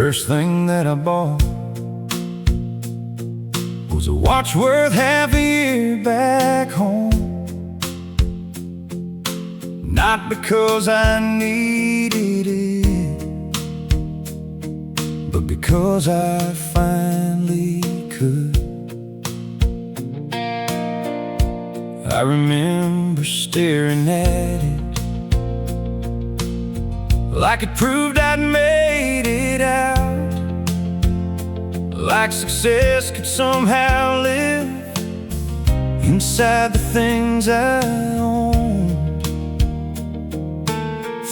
First thing that I bought was a watch worth half a year back home. Not because I needed it, but because I finally could. I remember staring at it like it proved I'd made it out, like success could somehow live inside the things I owned.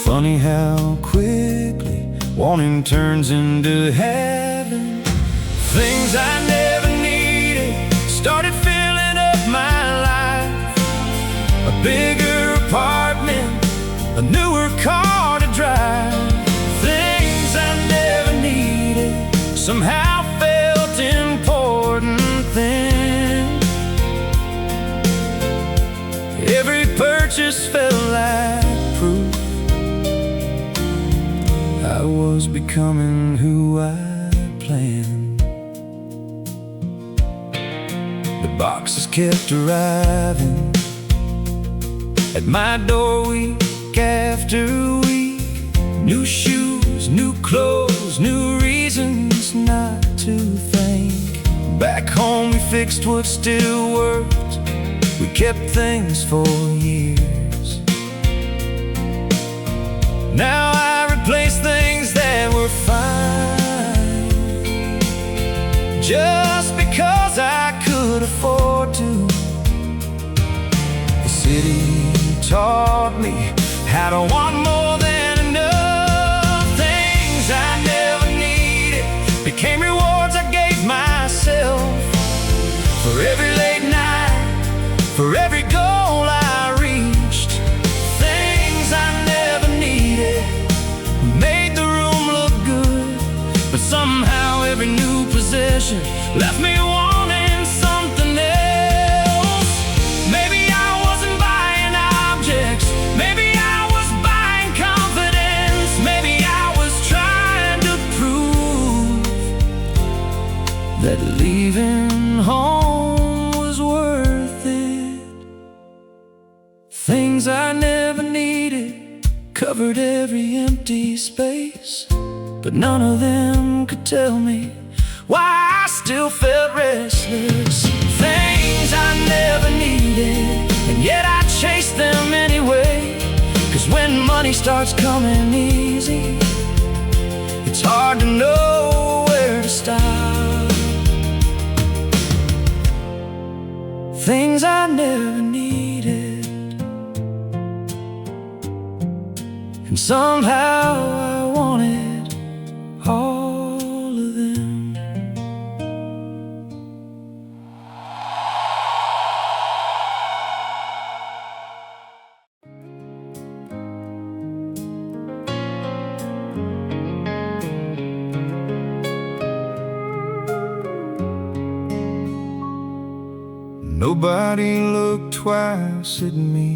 Funny how quickly wanting turns into having. Things I never needed started filling up my life. A bigger apartment, a newer car to drive. Things I never needed somehow felt important then. Every purchase felt like proof I was becoming who I planned. The boxes kept arriving at my door week after week. New shoes, new clothes, new reasons not to thank. Back home we fixed what still worked. We kept things for years. Now I replace things that were fine just because I could afford to. The city taught me how to want more than enough. Things I never needed became rewards I gave myself. For every late night, for every goal I reached. Things I never needed made the room look good, but somehow every new possession left me wanting something else. Maybe I wasn't buying objects, maybe I was buying confidence. Maybe I was trying to prove that leaving home was worth it. Things I never needed covered every empty space, but none of them could tell me why I still felt restless. Things I never needed, and yet I chased them anyway. 'Cause when money starts coming easy, it's hard to know where to stop. Things I never needed, and somehow I wanted all of them. Nobody looked twice at me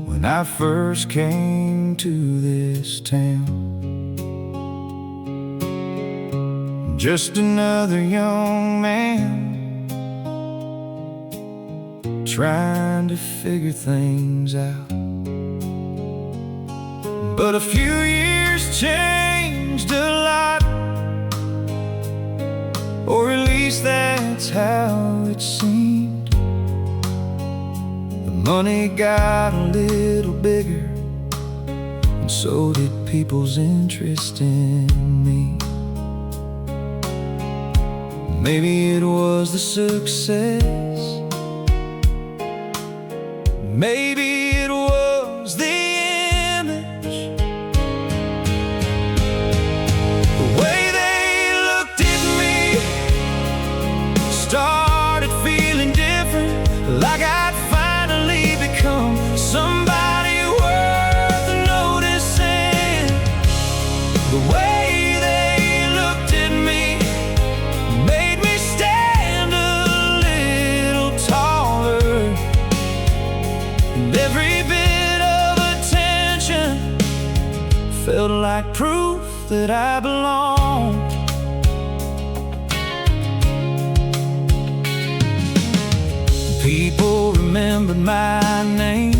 when I first came to this town. Just another young man trying to figure things out. But a few years changed a lot, or at least that's how it seemed. The money got a little bigger, and so did people's interest in me. Maybe it was the success, maybe it was the image, the way they looked at me started feeling different, like I'd finally become somebody worth noticing. The way they looked at me made me stand a little taller, and every bit of attention felt like proof that I belong. People remembered my name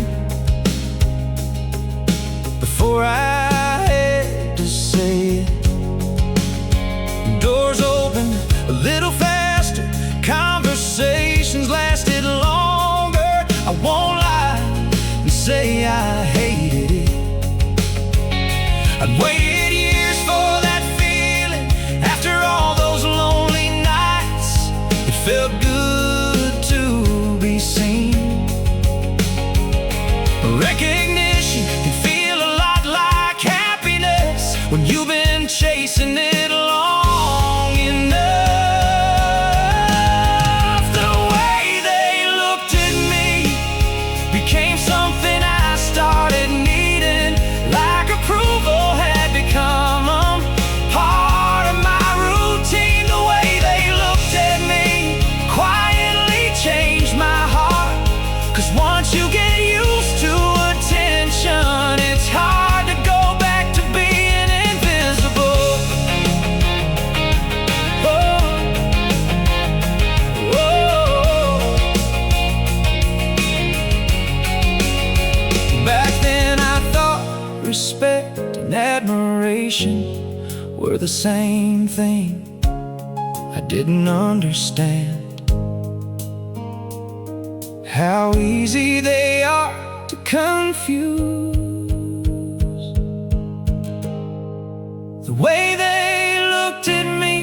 before I had to say it. Doors opened a little faster, conversations lasted longer. I won't lie and say I hated it. I'd waited years for that feeling. After all those lonely nights, it felt good to be seen. Recognition can feel a lot like happiness when you've been chasing it long enough. The way they looked at me became something I started needing, like approval had become part of my routine. The way they looked at me quietly changed my heart, 'cause once you get used to attention, it's hard to go back to being invisible. Oh, oh. Back then I thought respect and admiration were the same thing. I didn't understand how easy they are to confuse. The way they looked at me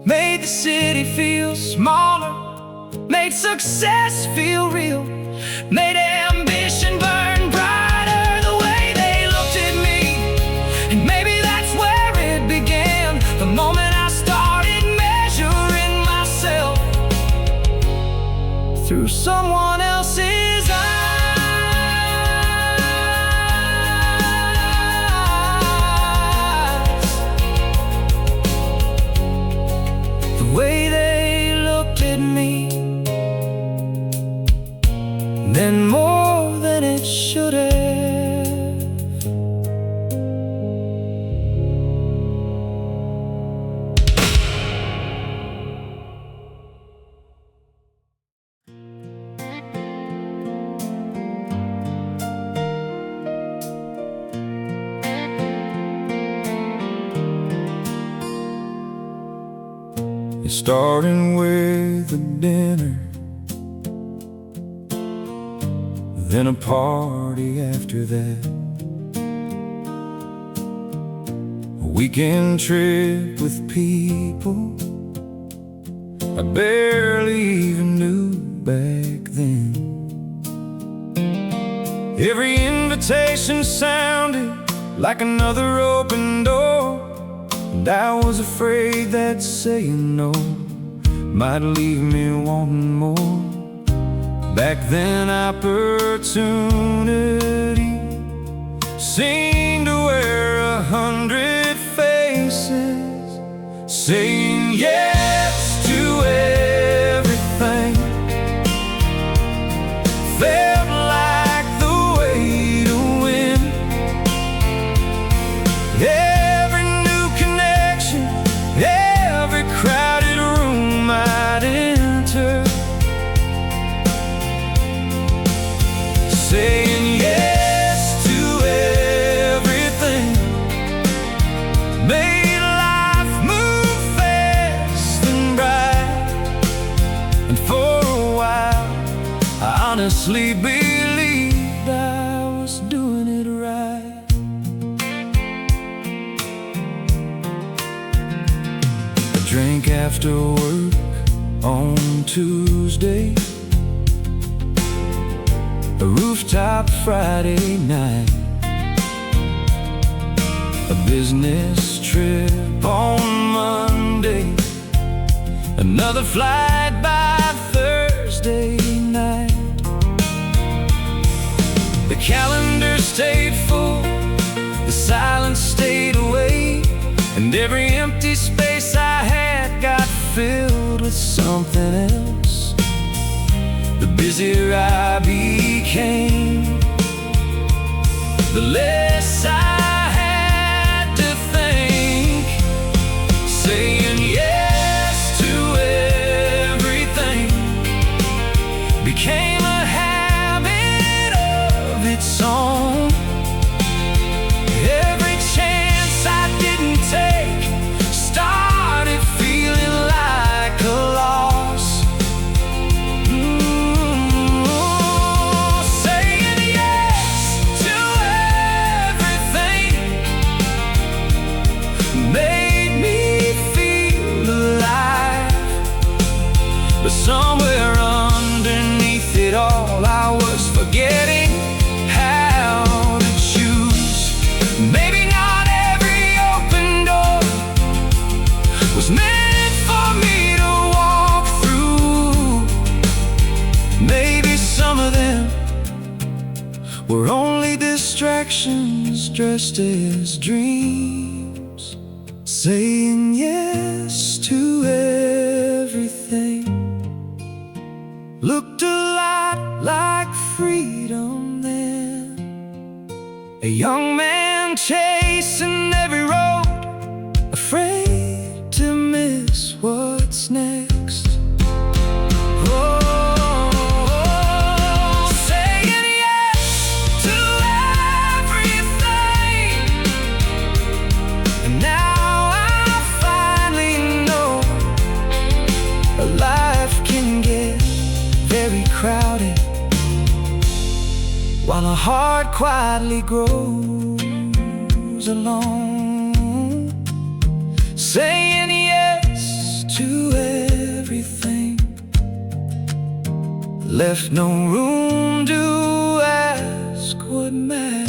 made the city feel smaller, made success feel real, made ambition burn brighter. The way they looked at me, and maybe that's where it began. The moment I started measuring myself through someone else's eyes. The way they looked at me meant more than it should have. Starting with a dinner, then a party after that, a weekend trip with people I barely even knew back then. Every invitation sounded like another open door, and I was afraid that saying no might leave me wanting more. Back then opportunity seemed to wear 100 faces, saying yes to everything felt like the way to win. Every new connection, every crowded room I'd enter, saying yes to everything made life move fast and bright. And for a while I honestly believed I was doing it right. A drink after work on Tuesday, a rooftop Friday night, a business trip on Monday, another flight by Thursday night. The calendar stayed full, the silence stayed away, and every empty space I had got filled with something else. The busier I became, the less I had to became a habit of its own. Every chance I didn't take started feeling like a loss. Saying yes to everything made me feel alive. But somewhere underneath it all, I was forgetting how to choose. Maybe not every open door was meant for me to walk through. Maybe some of them were only distractions dressed as dreams. Saying yes to everything looked a lot like freedom then. A young man chasing every road, afraid to miss what's next. Oh, saying yes to everything. And now I finally know life can get very crowded, while a heart quietly grows alone. Saying yes to everything left no room to ask what mattered.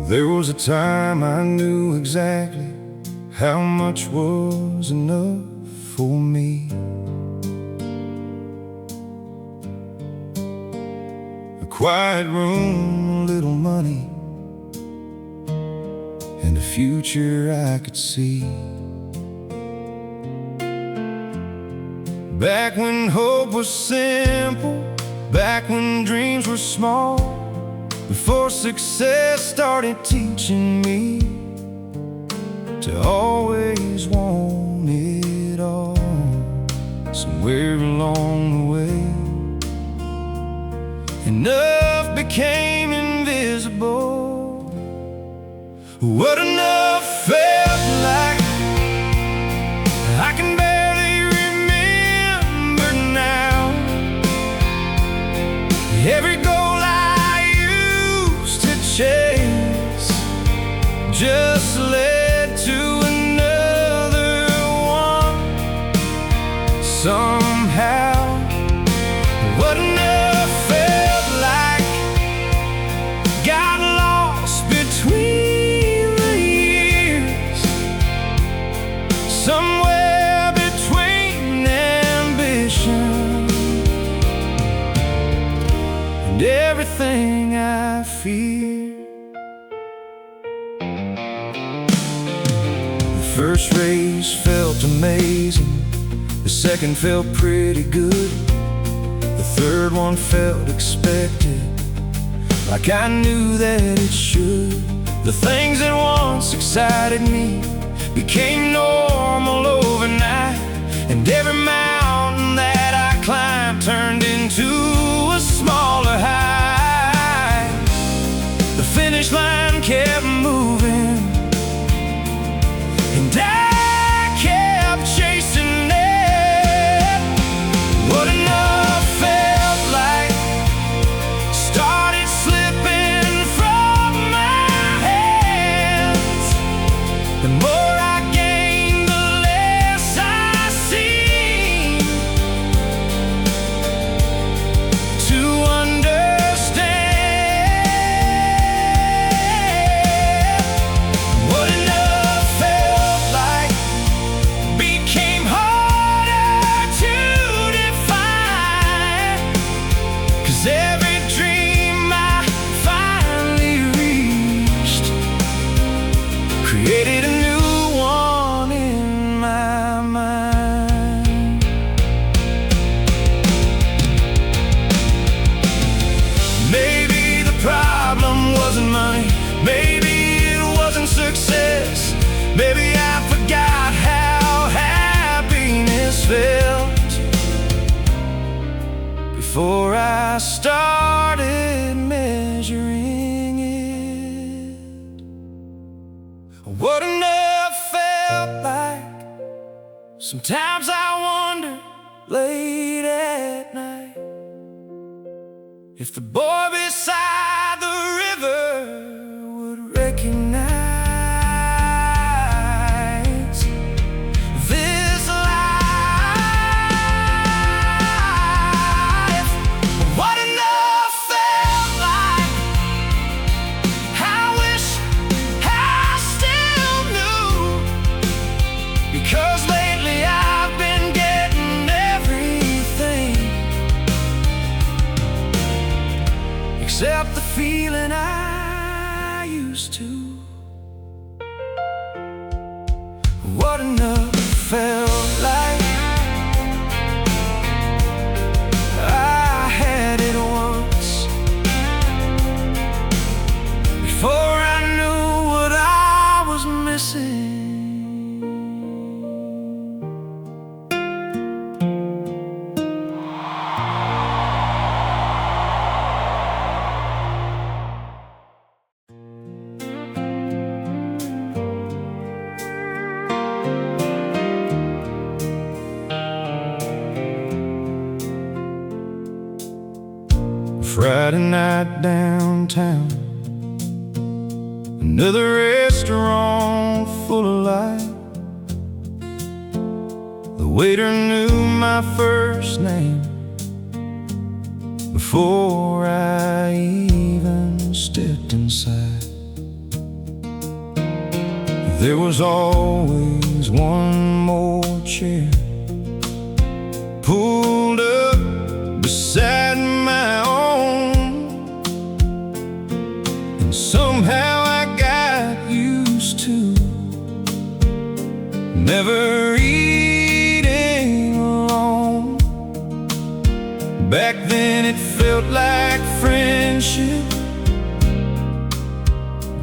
There was a time I knew exactly how much was enough for me. A quiet room, a little money, and a future I could see. Back when hope was simple, back when dreams were small, before success started teaching me to always want it all. Somewhere along the way, enough became invisible. What enough felt like, I can barely remember now. Every goal chase just led to another one. Somehow, what enough felt like got lost between the years, somewhere between ambition and everything I fear. First race felt amazing, the second felt pretty good, the third one felt expected, like I knew that it should. The things that once excited me became normal overnight, and every mountain that I climbed turned into a smaller height. The finish line kept moving, and I kept chasing it. What enough felt like started slipping from my hands. The more I gained, I started measuring it. What enough felt like. Sometimes I wonder late at night if the boy beside the river would recognize this life. What enough felt like. I wish I still knew, because lately I've been getting everything except the feeling I used to. What enough felt like. I had it once, before I knew what I was missing. Friday night downtown, another restaurant full of light. The waiter knew my first name before I even stepped inside. There was always one more chair pulled up beside my own. Somehow I got used to never eating alone. Back then it felt like friendship.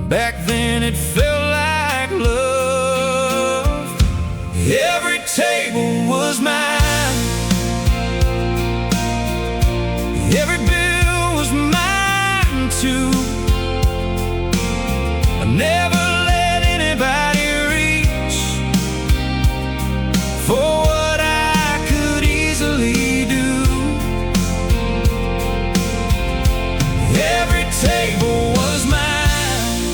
Back then it felt like love. Every table was mine. Every bill was mine too. Never let anybody reach for what I could easily do. Every table was mine,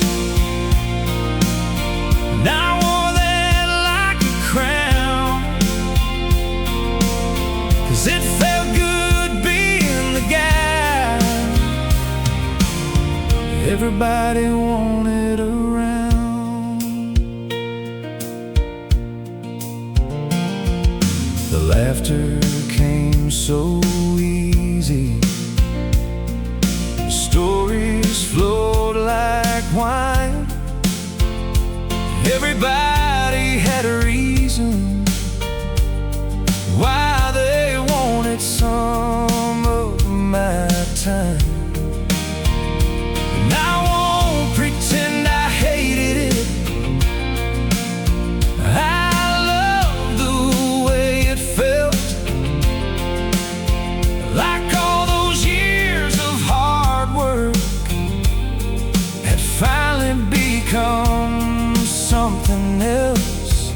and I wore that like a crown, 'cause it felt good being the guy everybody wanted around. The laughter came so easy. The stories flowed like wine. Everybody had a reason why they wanted some of my time. Become something else.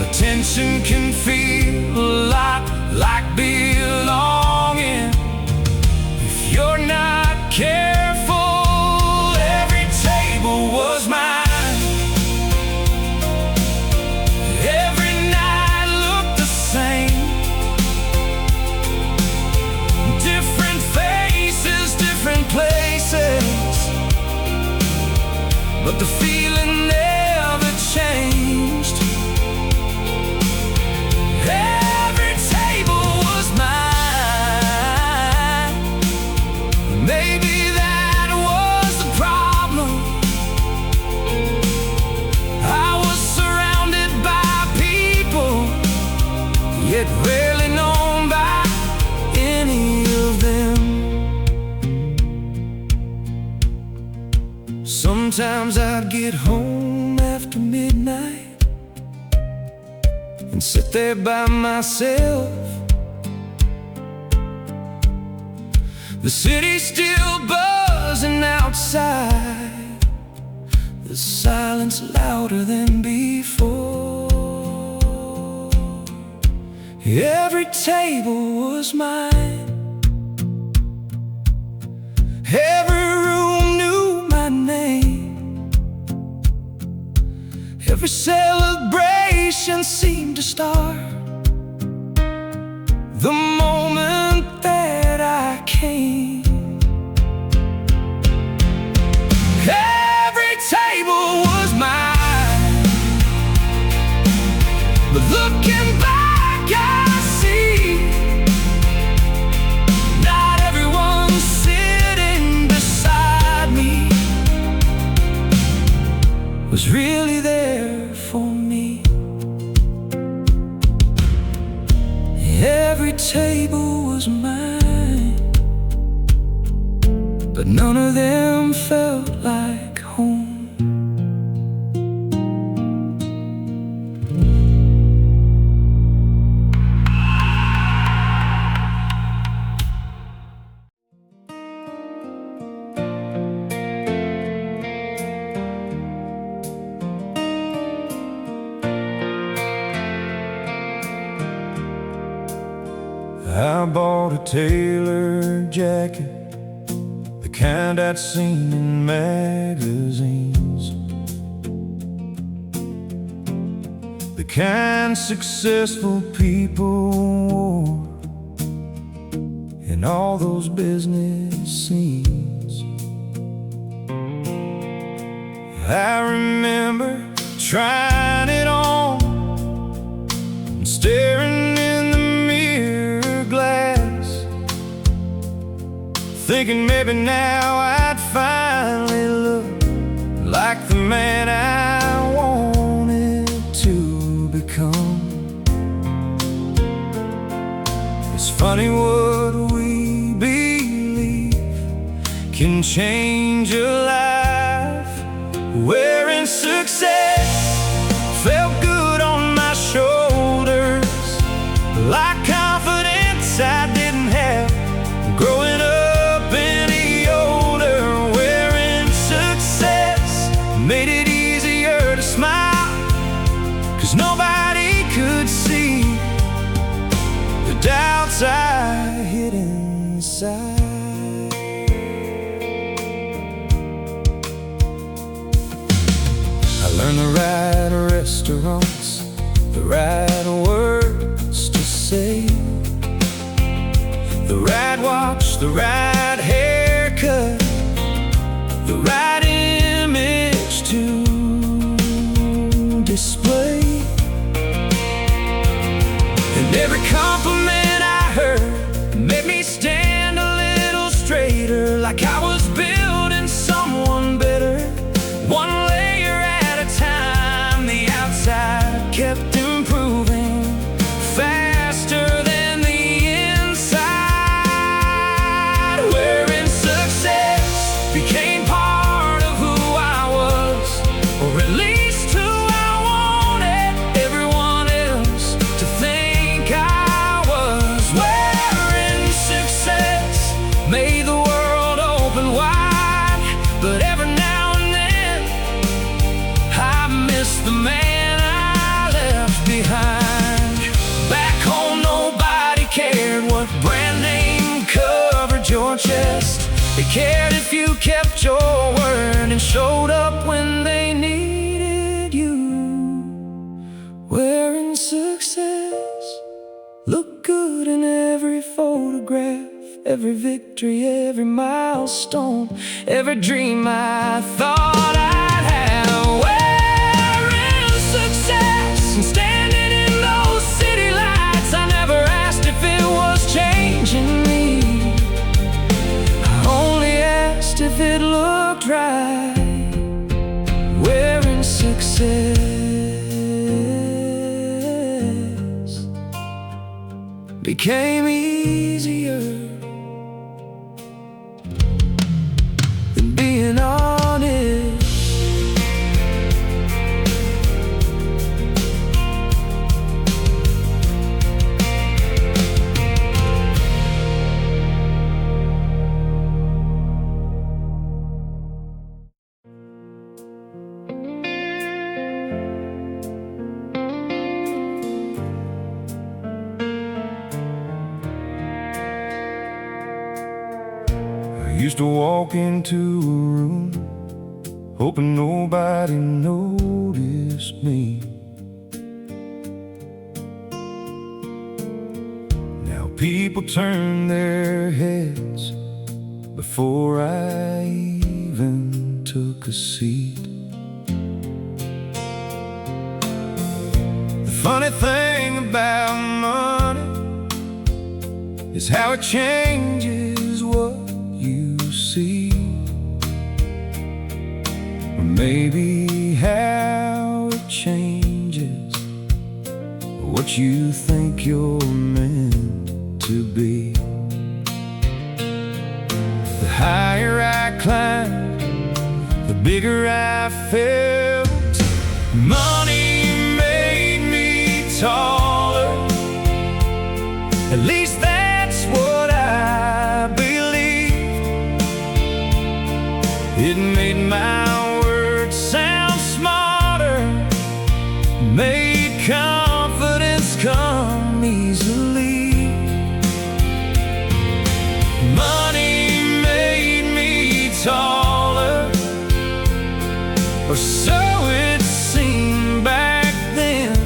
Attention can feel a lot like belonging if you're not careful. Every table was mine. Every night looked the same. Different faces, different places, but the feeling never changed. Every table was mine. Maybe that was the problem. I was surrounded by people, yet rarely known by any of them. Sometimes I'd get home after midnight and sit there by myself, The city's still buzzing outside, the silence louder than before. Every table was mine, every room knew my name, every celebration seemed to start the moment that I came. Every table was mine, but looking back I see not everyone sitting beside me was really there for me. Every table was mine, but none of them felt like home. I bought a tailored jacket, the kind I'd seen in magazines, the kind successful people wore in all those business scenes. I remember trying it on and staring in the mirror glass, thinking maybe now I'd finally look like the man I wanted to become. It's funny what we believe can change your life. Wearing success felt good on my shoulders, like confidence I didn't have growing up any older. Wearing success made it easier to smile, 'cause nobody could see the doubts I hid inside. Learn the right restaurants, the right words to say, the right watch, the right haircut, the right image to display. And every compliment I heard made me stand a little straighter, like I was building someone better, one layer at a time. The outside kept improving faster than the inside. Wearing success became part of who I was, or at least who I wanted everyone else to think I was. Wearing success made the world open wide, but every now and then I miss the man I left behind. Back home nobody cared what brand name covered your chest. They cared if you kept your word and showed up when they needed you. Wearing success looked good in every photograph, every victory, every milestone, every dream I thought I'd have. Wearing success and standing in those city lights, I never asked if it was changing me, I only asked if it looked right. Wearing success became easier than being honest. used to walk into a room hoping nobody noticed me. Now people turn their heads before I even took a seat. The funny thing about money is how it changes what you see, or maybe how it changes what you think you're meant to be. The higher I climbed, the bigger I felt. Money made me taller, at least that's what I believe. It made my words sound smarter, made confidence come easily. Money made me taller, or so it seemed back then.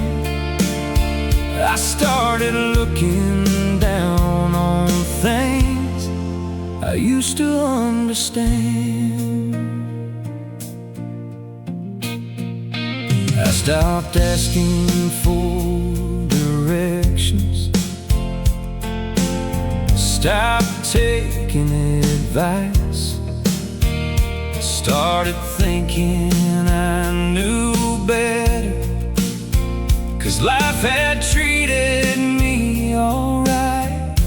I started looking down on things I used to understand. I stopped asking for directions, stopped taking advice, started thinking I knew better, 'cause life had treated me alright.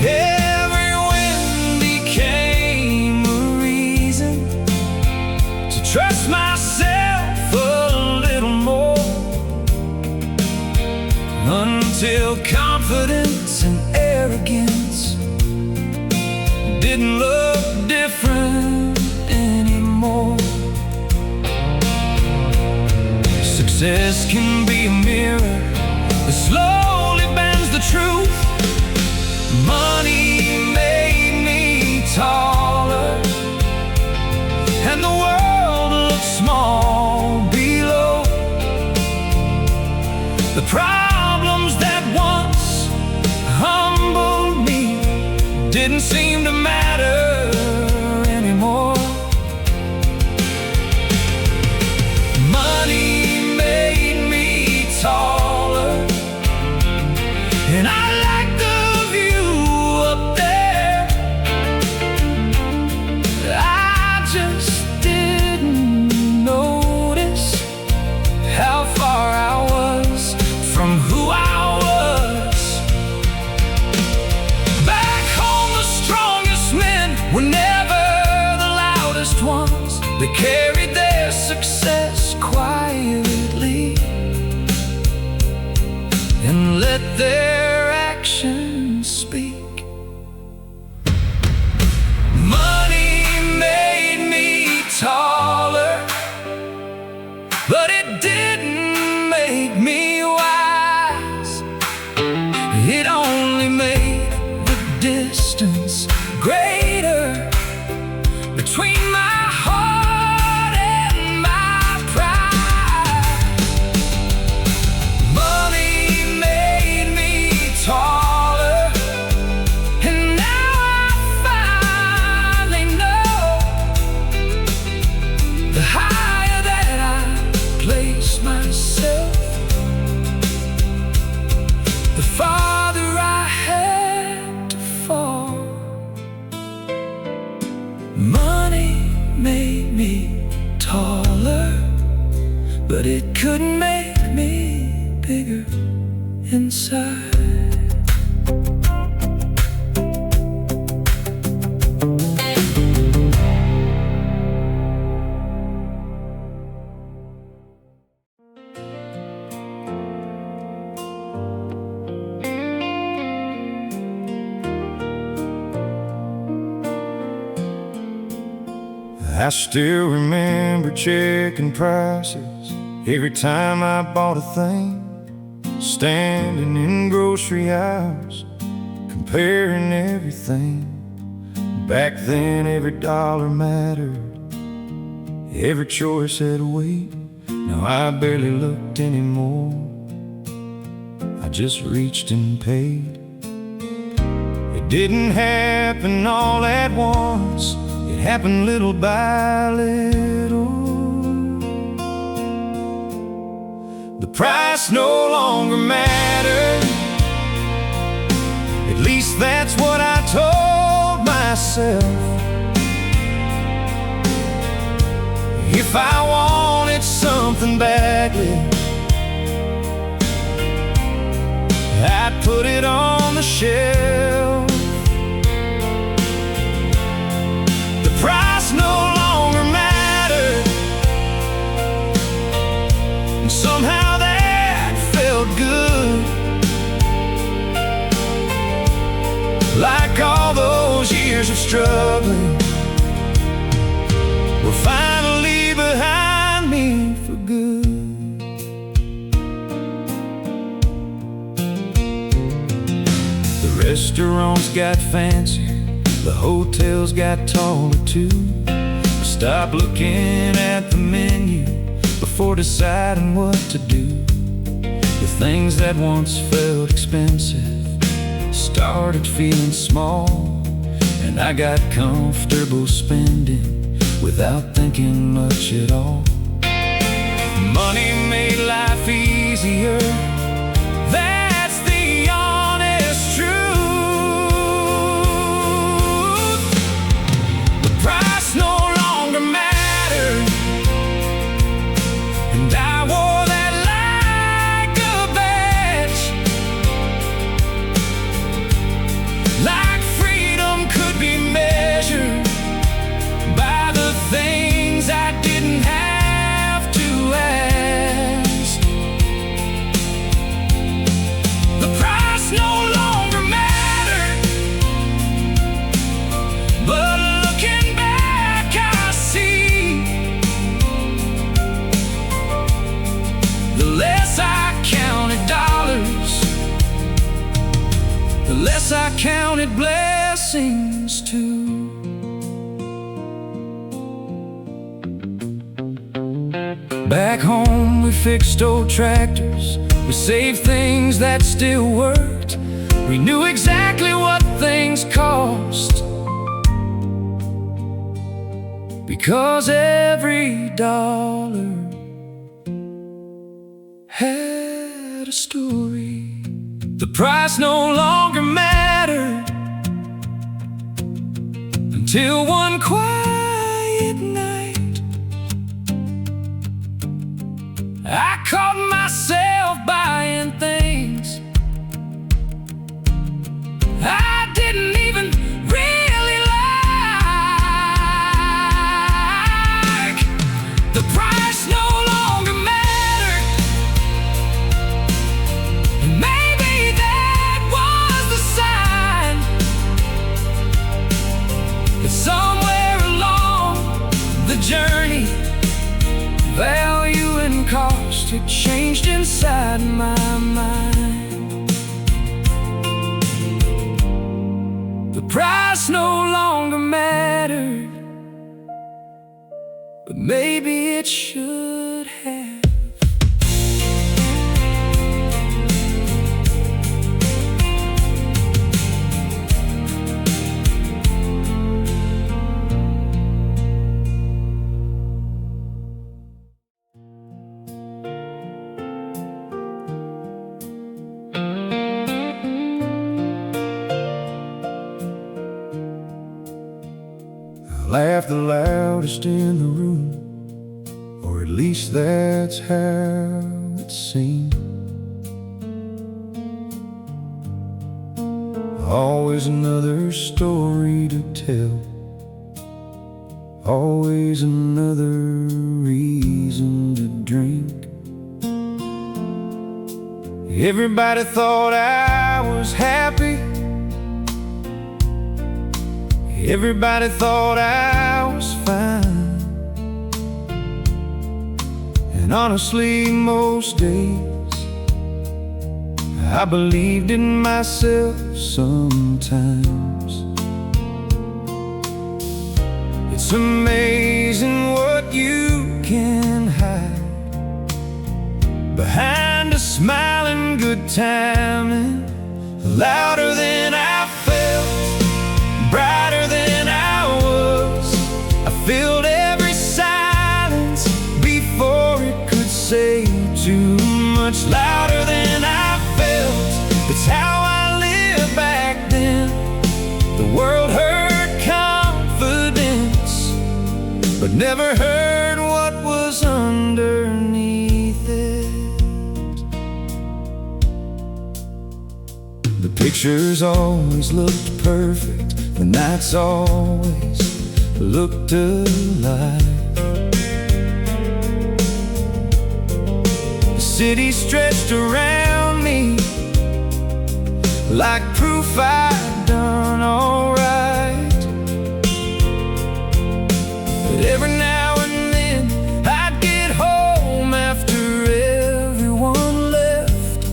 Every win became a reason to trust myself a little more, until confidence and arrogance didn't look different anymore. Success can be a mirror that slowly bends the truth. Money made me taller, and the world looked small below. The problems that once humbled me didn't seem to matter anymore. Money made me taller, and I like the view up there. I just didn't notice how far I was from who I was. Back home, the strongest men were never the loudest ones. They carried their success quietly and let their actions speak. Money made me taller, but it didn't make me wise. It only made the distance greater between my heart and my pride. Money made me taller, and now I finally know the higher that I place myself, the farther I had to fall. Money made me taller, but it couldn't make me bigger inside. I still remember checking prices every time I bought a thing, standing in grocery aisles, comparing everything, Back then every dollar mattered, every choice had weight. Now I barely looked anymore, I just reached and paid. It didn't happen all at once, it happened little by little. The price no longer mattered, at least that's what I told myself. If I wanted something badly, I'd put it on the shelf. The price no longer mattered, and somehow that felt good. Like all those years of struggling were finally behind me for good. The restaurants got fancier, the hotels got taller too. I stopped looking at the menu before deciding what to do. The things that once felt expensive started feeling small, and I got comfortable spending without thinking much at all. Money made life easier, that's the honest truth. The price no longer mattered, and I wore that like a badge. Like freedom could be measured by the things I didn't have to ask. The price no longer mattered, but looking back I see the less I counted dollars, the less I counted blessings too. Back home we fixed old tractors, we saved things that still worked. We knew exactly what things cost, because every dollar had a story. The price no longer mattered until one quiet night I caught myself buying things I didn't even really like. The price no longer mattered, and maybe that was the sign that somewhere along the journey, value and cost had changed inside my mind. The price no longer mattered, but maybe it should have. I laughed the loudest in the room, or at least that's how it seemed. Always another story to tell, always another reason to drink. Everybody thought I was happy, everybody thought I was fine. And honestly, most days I believed in myself sometimes. It's amazing what you can hide behind a smiling good timing. Louder than I felt, brighter than I was. I filled every silence before it could say too much. Louder than I felt, that's how I lived back then. The world heard confidence, but never heard what was underneath it. The pictures always looked perfect, the nights always looked alive. The city stretched around me like proof I'd done alright. But every now and then I'd get home after everyone left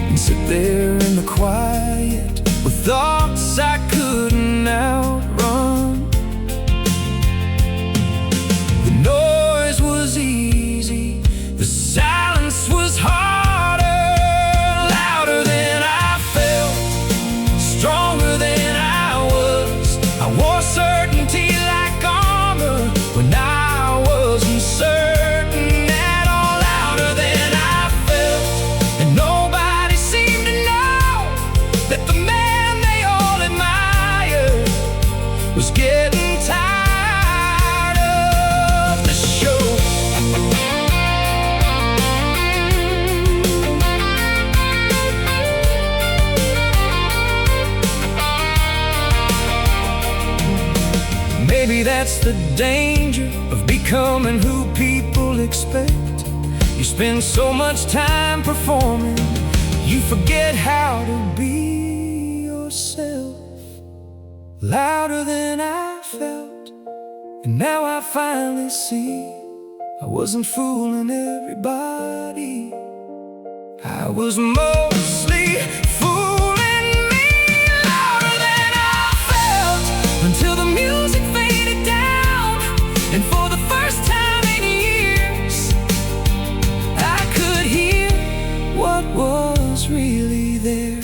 and sit there in the quiet with thoughts I couldn't outrun. The noise was easy, the silence was harder. Louder than I felt, stronger than I was. I wore certainty like armor when I wasn't certain at all. Louder than I felt, and nobody seemed to know that the man they all admired was getting tired of the show. Maybe that's the danger of becoming who people expect. You spend so much time performing, you forget how to be yourself. Louder than I felt, and now I finally see I wasn't fooling everybody. I was mostly fooling me. Louder than I felt, until the music faded down, and for the first time in years I could hear what was really there.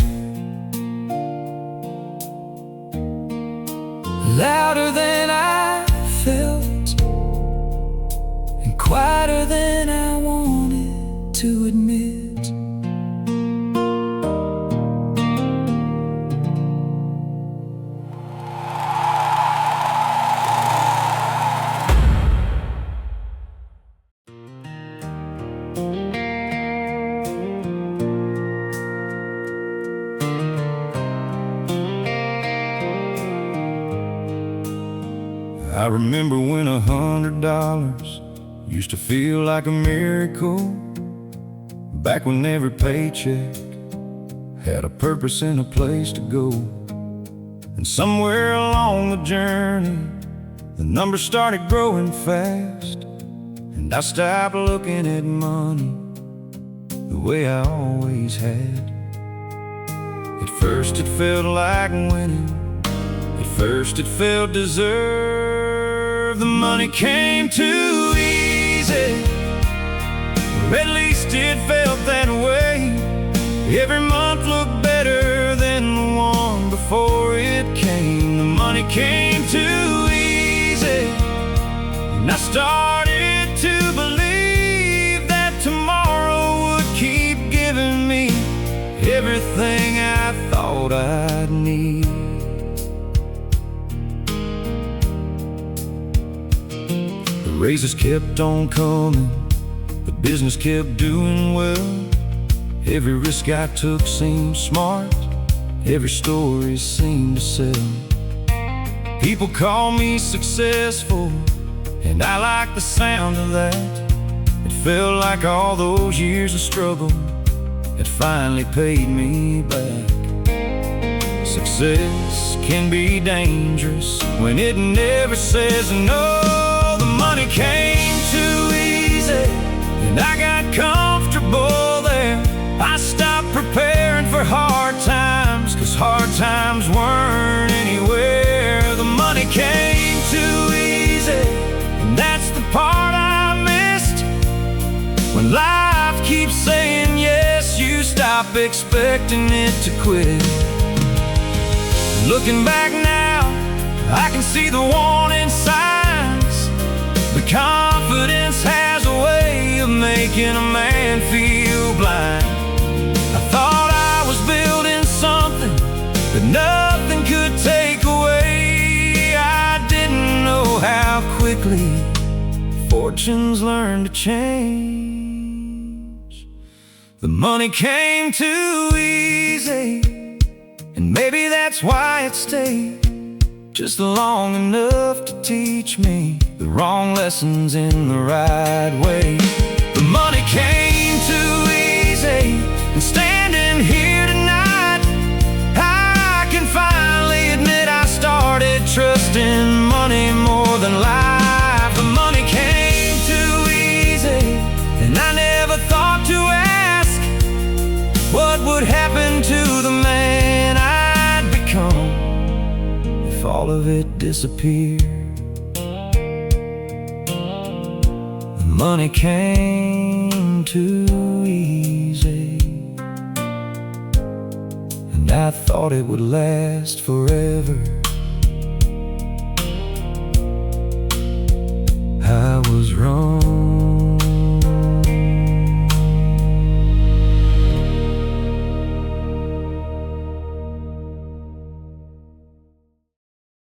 Louder than I felt, and quieter than I wanted to admit. I remember when $100 used to feel like a miracle, back when every paycheck had a purpose and a place to go. And somewhere along the journey, the numbers started growing fast, and I stopped looking at money the way I always had. At first it felt like winning, at first it felt deserved. The money came too easy, or at least it felt that way. Every month looked better than the one before it came. The money came too easy, and I started to believe that tomorrow would keep giving me everything I thought I'd need. The raises kept on coming, the business kept doing well. Every risk I took seemed smart, every story seemed to sell. People call me successful, and I like the sound of that. It felt like all those years of struggle had finally paid me back. Success can be dangerous when it never says no. The money came too easy, and I got comfortable there. I stopped preparing for hard times, 'cause hard times weren't anywhere. The money came stop expecting it to quit. Looking back now, I can see the warning signs, but confidence has a way of making a man feel blind. I thought I was building something that nothing could take away. I didn't know how quickly fortunes learn to change. The money came too easy, and maybe that's why it stayed just long enough to teach me the wrong lessons in the right way. The money came too easy, and standing here tonight, I can finally admit I started trusting money more than life. The money came too easy, and I never thought to ask what would happen to the man I'd become if all of it disappeared. The money came too easy, and I thought it would last forever. I was wrong.